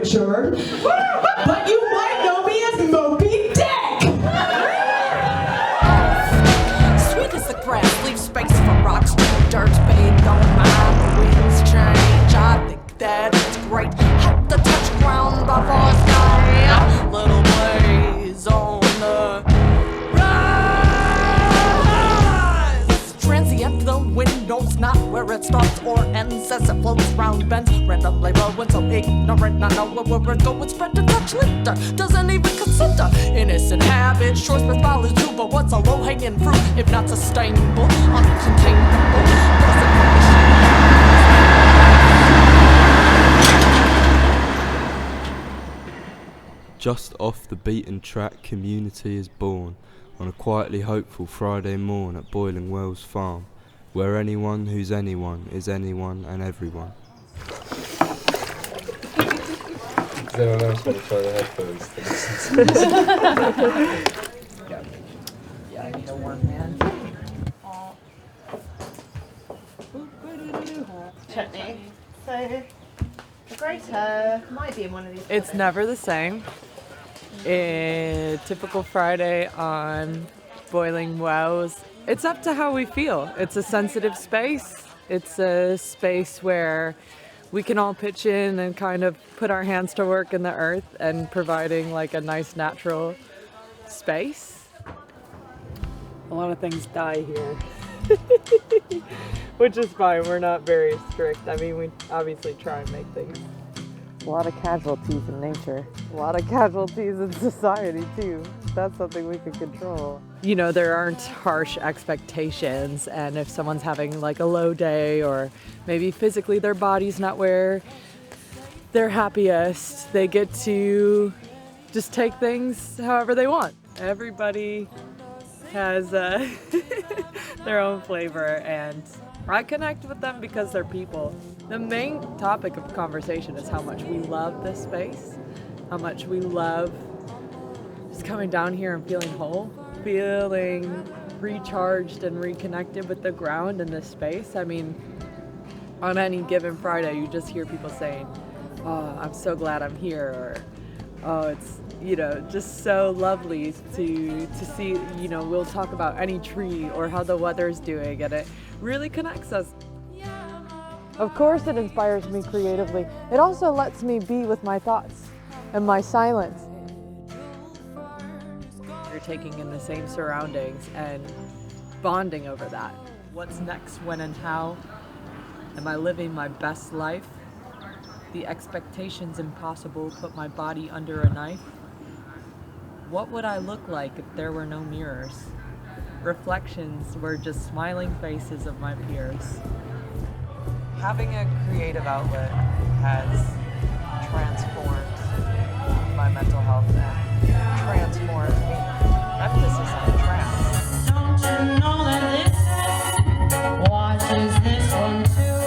Richard. But you might know me as Moby Dick! Sweet as the grass, leave space for rocks, dirt, babe, don't mind the winds change. I think that it's great, help to touch ground before sky. Little blaze on the rise. Transient, the wind knows not where it starts or ends as it floats round bends. Randomly rolling, so ignorant, not know where it goes. Spread to touch litter, doesn't even consider innocent habits. Shores with follows too, but what's a low-hanging fruit if not sustainable, uncontainable? Just off the beaten track, community is born on a quietly hopeful Friday morn at Boiling Wells Farm, where anyone who's anyone is anyone and everyone. Does anyone else want to try the headphones to listen to this? Yeah, I need a one, man. Chutney. So, the grater might be in one of these. It's never the same. A typical Friday on Boiling Wells. It's up to how we feel. It's a sensitive space. It's a space where we can all pitch in and kind of put our hands to work in the earth and providing like a nice natural space. A lot of things die here, which is fine. We're not very strict. I mean, we obviously try and make things. A lot of casualties in nature. A lot of casualties in society too. That's something we can control. You know, there aren't harsh expectations, and if someone's having like a low day or maybe physically their body's not where they're happiest, they get to just take things however they want. Everybody has their own flavor, and I connect with them because they're people. The main topic of conversation is how much we love this space, how much we love just coming down here and feeling whole, feeling recharged and reconnected with the ground in this space. I mean, on any given Friday, you just hear people saying, "Oh, I'm so glad I'm here," or "Oh, it's, you know, just so lovely to see," you know, we'll talk about any tree or how the weather's doing, and it really connects us. Of course it inspires me creatively. It also lets me be with my thoughts and my silence. You're taking in the same surroundings and bonding over that. What's next, when and how? Am I living my best life? The expectations impossible put my body under a knife. What would I look like if there were no mirrors? Reflections were just smiling faces of my peers. Having a creative outlet has transformed my mental health and transformed me. Emphasis on trans. Don't you know that this watches this one too?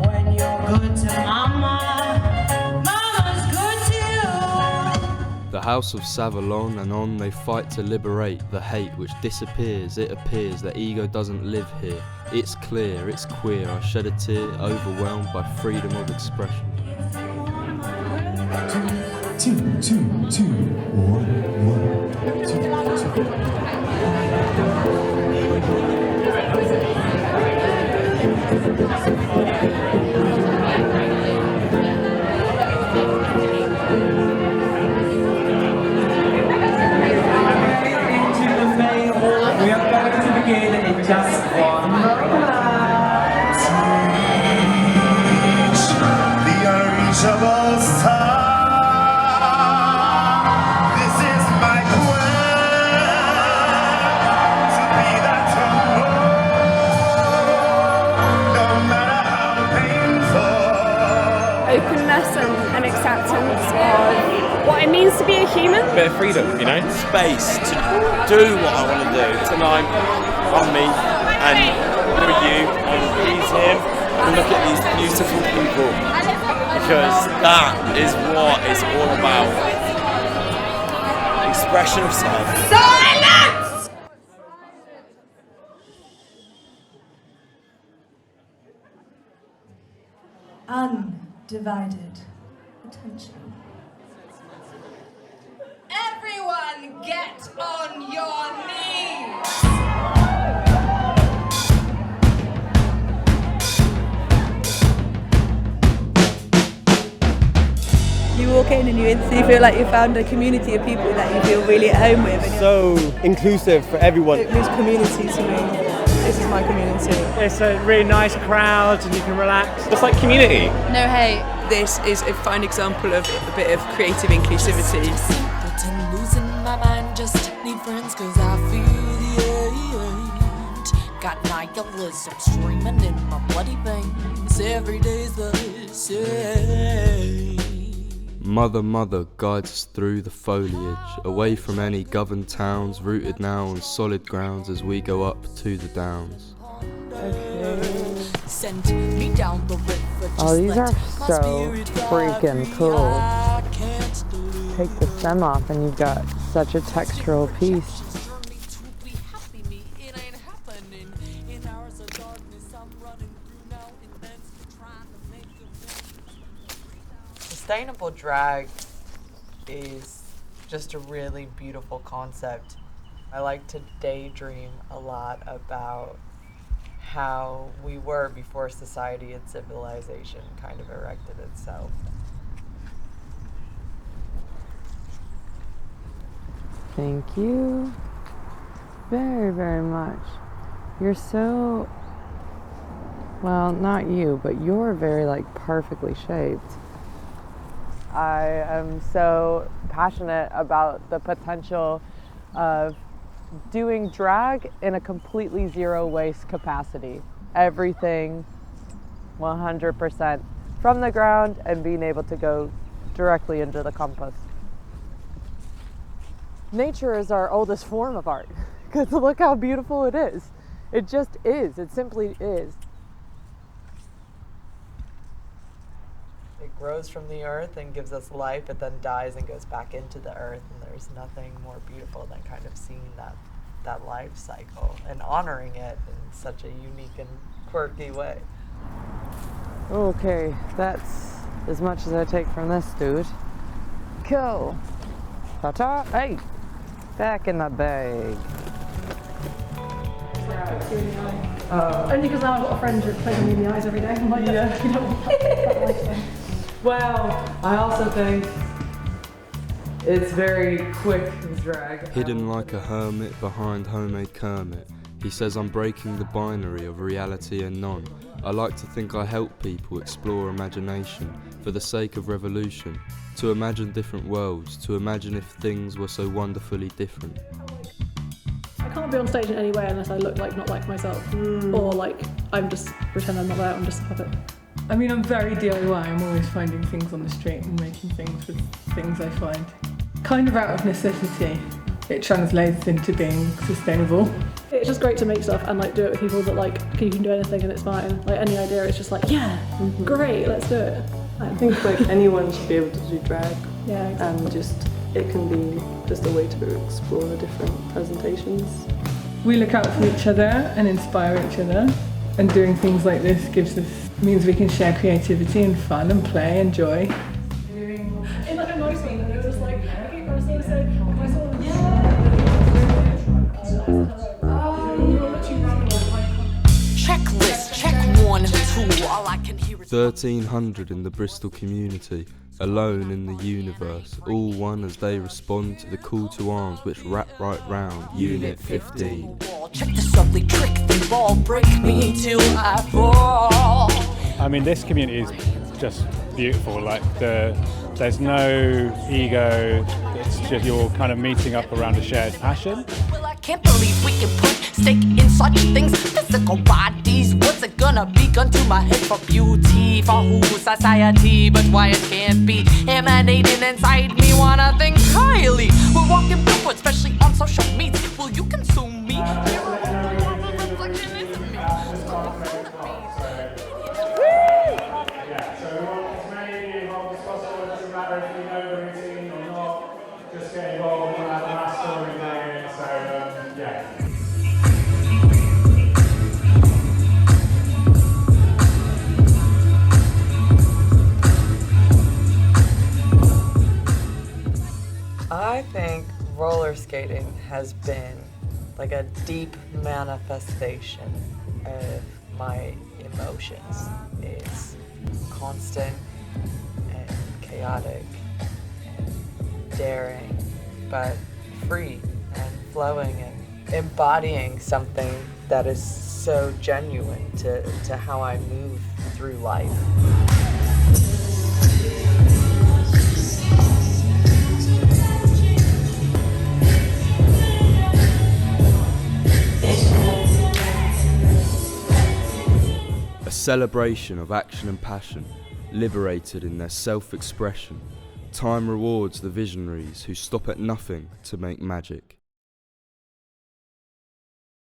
When you're good to mama, mama's good to you. The House of Savalon and on they fight to liberate the hate which disappears. It appears that ego doesn't live here. It's clear, it's queer. I shed a tear, overwhelmed by freedom of expression. Two, one, We are going to begin in just one moment. the unreachable star. This is my quest to be that tomorrow, no matter how painful. Openness and acceptance of what it means to be a human. A bit of freedom, you know? Space to do what I want to do. Tonight, I'm me, and look at you, and he's him, and look at these beautiful people. Because that is what it's all about. Expression of self. Silence! Undivided. potential. Everyone get on your knees! You walk in and you instantly feel like you found a community of people that you feel really at home with. So inclusive for everyone. It means community to me. This is my community. It's a really nice crowd and you can relax. It's like community. No hate. This is a fine example of a bit of creative inclusivity. Losing my mind, just need friends cause I feel the hate. Got nihilism streaming in my bloody veins. Every day's the same. Mother, mother guides us through the foliage, away from any governed towns, rooted now on solid grounds as we go up to the downs. Send me down the river. Oh, these are so freaking cool. Take the stem off and you've got such a textural piece. Sustainable drag is just a really beautiful concept. I like to daydream a lot about how we were before society and civilization kind of erected itself. Thank you very, very much. You're so, well, not you, but you're very like perfectly shaped. I am so passionate about the potential of doing drag in a completely zero waste capacity. Everything 100% from the ground and being able to go directly into the compost. Nature is our oldest form of art because look how beautiful it is. It just is. It simply is. It grows from the earth and gives us life. It then dies and goes back into the earth. And there's nothing more beautiful than kind of seeing that life cycle and honoring it in such a unique and quirky way. Okay, that's as much as I take from this dude. Cool. Ta-ta. Hey, back in the bag. Only because now I've got a friend who plays me in the eyes every day. I'm like, yeah. You know, well, I also think it's very quick drag. Hidden like a hermit behind homemade Kermit, he says I'm breaking the binary of reality and none. I like to think I help people explore imagination for the sake of revolution, to imagine different worlds, to imagine if things were so wonderfully different. I can't be on stage in any way unless I look like not like myself, or like I'm just pretend I'm not there. I'm just a puppet. I mean, I'm very DIY. I'm always finding things on the street and making things with things I find. Kind of out of necessity, it translates into being sustainable. It's just great to make stuff and like do it with people that like you can do anything and it's fine. Like any idea, it's just like great, let's do it. I think like anyone should be able to do drag. Yeah, exactly. And just it can be just a way to explore the different presentations. We look out for each other and inspire each other, and doing things like this means we can share creativity and fun and play and joy. It like annoys me that it was like I keep on saying Checklist, check 1 and 2. All I can hear is 1300 in the Bristol community, alone in the universe, all one as they respond to the call to arms which wrap right round Unit 15. check this ugly trick, the ball break me till I fall. I mean, this community is just beautiful. Like there's no ego. It's just you're kind of meeting up around a shared passion. Well, I can't believe we can put stake in such things. Physical bodies, what's it gonna be? Gun to my head for beauty, for who society, but why it can't be emanating inside me. Wanna think highly. We're walking backward, especially on social media. Will you consume me? Just get involved in that last story day, so yeah. I think roller skating has been like a deep manifestation of my emotions. It's constant and chaotic and daring, but free and flowing and embodying something that is so genuine to how I move through life. A celebration of action and passion, liberated in their self-expression. Time rewards the visionaries who stop at nothing to make magic.